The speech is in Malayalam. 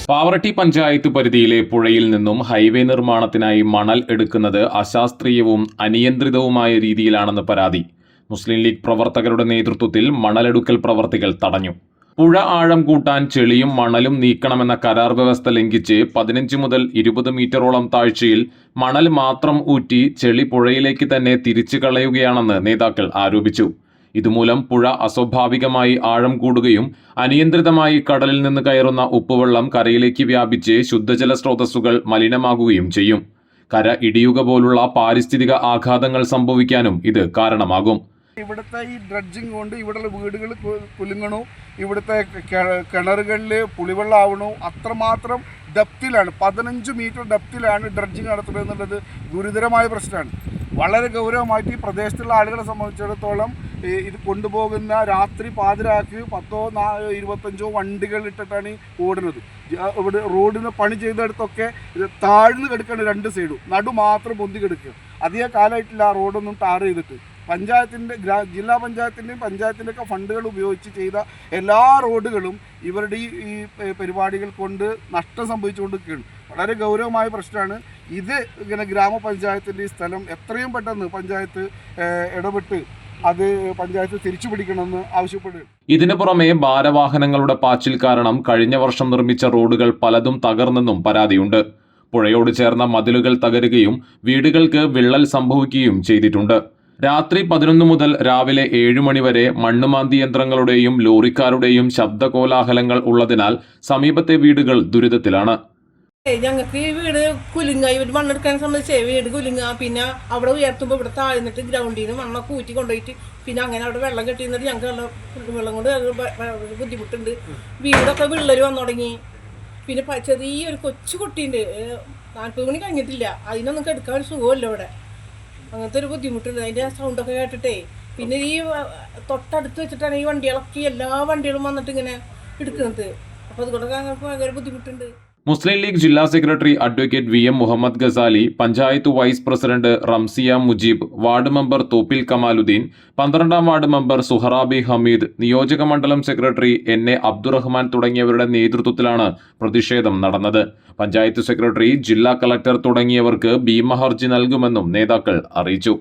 പാവറട്ടി പഞ്ചായത്ത് പരിധിയിലെ പുഴയിൽ നിന്നും ഹൈവേ നിർമ്മാണത്തിനായി മണൽ എടുക്കുന്നത് അശാസ്ത്രീയവും അനിയന്ത്രിതവുമായ രീതിയിലാണെന്ന് പരാതി. മുസ്ലിം ലീഗ് പ്രവർത്തകരുടെ നേതൃത്വത്തിൽ മണലെടുക്കൽ പ്രവർത്തികൾ തടഞ്ഞു. പുഴ ആഴം കൂട്ടാൻ ചെളിയും മണലും നീക്കണമെന്ന കരാർ വ്യവസ്ഥ ലംഘിച്ച് 15 മുതൽ 20 മീറ്ററോളം താഴ്ചയിൽ മണൽ മാത്രം ഊറ്റി ചെളി പുഴയിലേക്ക് തന്നെ തിരിച്ചു കളയുകയാണെന്ന് നേതാക്കൾ ആരോപിച്ചു. ഇതുമൂലം പുഴ അസ്വാഭാവികമായി ആഴം കൂടുകയും അനിയന്ത്രിതമായി കടലിൽ നിന്ന് കയറുന്ന ഉപ്പുവെള്ളം കരയിലേക്ക് വ്യാപിച്ച് ശുദ്ധജല സ്രോതസ്സുകൾ മലിനമാകുകയും ചെയ്യും. കര ഇടിയുക പോലുള്ള പാരിസ്ഥിതിക ആഘാതങ്ങൾ സംഭവിക്കാനും ഇത് കാരണമാകും. ഇവിടുത്തെ ഈ ഡ്രഡ്ജിങ് കൊണ്ട് ഇവിടെയുള്ള വീടുകൾ കുലുങ്ങണു, ഇവിടുത്തെ കിണറുകളിൽ പുളിവെള്ളം ആവണു. അത്രമാത്രം ഡെപ്തിലാണ്, 15 മീറ്റർ ഡെപ്തിലാണ് ഡ്രഡ്ജിങ് നടത്തുന്നത് എന്നുള്ളത് ഗുരുതരമായ പ്രശ്നമാണ്. വളരെ ഗൗരവമായിട്ട് ഈ പ്രദേശത്തുള്ള ആളുകളെ സംബന്ധിച്ചിടത്തോളം ഇത് കൊണ്ടുപോകുന്ന രാത്രി പാതിരാക്ക് 10-25 വണ്ടികൾ ഇട്ടിട്ടാണ് ഓടുന്നത്. ഇവിടെ റോഡിന് പണി ചെയ്തെടുത്തൊക്കെ ഇത് താഴ്ന്നു കിടക്കുകയാണ്, 2 സൈഡും നടു മാത്രം പൊന്തി കിടക്കുക. അധികം കാലമായിട്ടില്ല ആ റോഡൊന്നും ടാർ ചെയ്തിട്ട്. പഞ്ചായത്തിൻ്റെ ജില്ലാ പഞ്ചായത്തിൻ്റെയും പഞ്ചായത്തിൻ്റെയൊക്കെ ഫണ്ടുകൾ ഉപയോഗിച്ച് ചെയ്ത എല്ലാ റോഡുകളും ഇവരുടെ ഈ പരിപാടികൾ കൊണ്ട് നഷ്ടം സംഭവിച്ചുകൊണ്ടിരിക്കുകയാണ്. വളരെ ഗൗരവമായ പ്രശ്നമാണ് ഇത്. ഇങ്ങനെ ഗ്രാമപഞ്ചായത്തിൻ്റെ ഈ സ്ഥലം എത്രയും പെട്ടെന്ന് പഞ്ചായത്ത് ഇടപെട്ട് അത് പഞ്ചായത്ത് തിരിച്ചു പിടിക്കണമെന്ന് ആവശ്യപ്പെടുകയാണ്. ഇതിനു പുറമെ ഭാരവാഹനങ്ങളുടെ പാച്ചിൽ കാരണം കഴിഞ്ഞ വർഷം നിർമ്മിച്ച റോഡുകൾ പലതും തകർന്നെന്നും പരാതിയുണ്ട്. പുഴയോട് ചേർന്ന മതിലുകൾ തകരുകയും വീടുകൾക്ക് വിള്ളൽ സംഭവിക്കുകയും ചെയ്തിട്ടുണ്ട്. രാത്രി 11 മുതൽ രാവിലെ 7 മണി വരെ മണ്ണുമാന്തി യന്ത്രങ്ങളുടെയും ലോറിക്കാരുടെയും ശബ്ദകോലാഹലങ്ങൾ ഉള്ളതിനാൽ സമീപത്തെ വീടുകൾ ദുരിതത്തിലാണ്. ഞങ്ങൾക്ക് ഈ വീട് കുലുങ്ങ, ഇവർ മണ്ണെടുക്കാൻ സംബന്ധിച്ച് വീട് കുലുങ്ങ. പിന്നെ അവിടെ ഉയർത്തുമ്പോൾ ഇവിടെ താഴ്ന്നിട്ട് ഗ്രൗണ്ടിൽ നിന്ന് മണ്ണൊക്കെ ഊറ്റി കൊണ്ടുപോയിട്ട് പിന്നെ അങ്ങനെ അവിടെ വെള്ളം കെട്ടി നിന്നിട്ട് ഞങ്ങൾക്ക് വെള്ളം കൊണ്ട് ബുദ്ധിമുട്ടുണ്ട്. വീടൊക്കെ വിള്ളൽ വന്നു തുടങ്ങി. പിന്നെ ചെറിയൊരു കൊച്ചു കുട്ടിയുണ്ട്, 40 മണി കഴിഞ്ഞിട്ടില്ല. അതിനൊന്നും എടുക്കാൻ ഒരു സുഖമല്ല ഇവിടെ. അങ്ങനത്തെ ഒരു ബുദ്ധിമുട്ടുണ്ട്. അതിൻ്റെ സൗണ്ടൊക്കെ കേട്ടിട്ടേ. പിന്നെ ഈ തൊട്ടടുത്ത് വെച്ചിട്ടാണ് ഈ വണ്ടികളൊക്കെ എല്ലാ വണ്ടികളും വന്നിട്ട് ഇങ്ങനെ എടുക്കുന്നത്. അപ്പോൾ അതുകൊണ്ടൊക്കെ ഞങ്ങൾക്ക് ഭയങ്കര ബുദ്ധിമുട്ടുണ്ട്. മുസ്ലിം ലീഗ് ജില്ലാ secretary advocate VM Muhammad Ghazali, panchayat vice president Ramsiya Mujeeb, ward member Thoppil Kamaluddeen, 12ാം വാർഡ് മെമ്പർ സുഹറാബി ഹമീദ്, നിയോജക മണ്ഡലം സെക്രട്ടറി NA അബ്ദുറഹ്മാൻ തുടങ്ങിയവരുടെ നേതൃത്വത്തിലാണ് പ്രതിഷേധം നടന്നത്. പഞ്ചായത്ത് സെക്രട്ടറി, ജില്ലാ കളക്ടർ തുടങ്ങിയവർക്ക് ഭീമഹർജി നൽകുമെന്നും നേതാക്കൾ അറിയിച്ചു.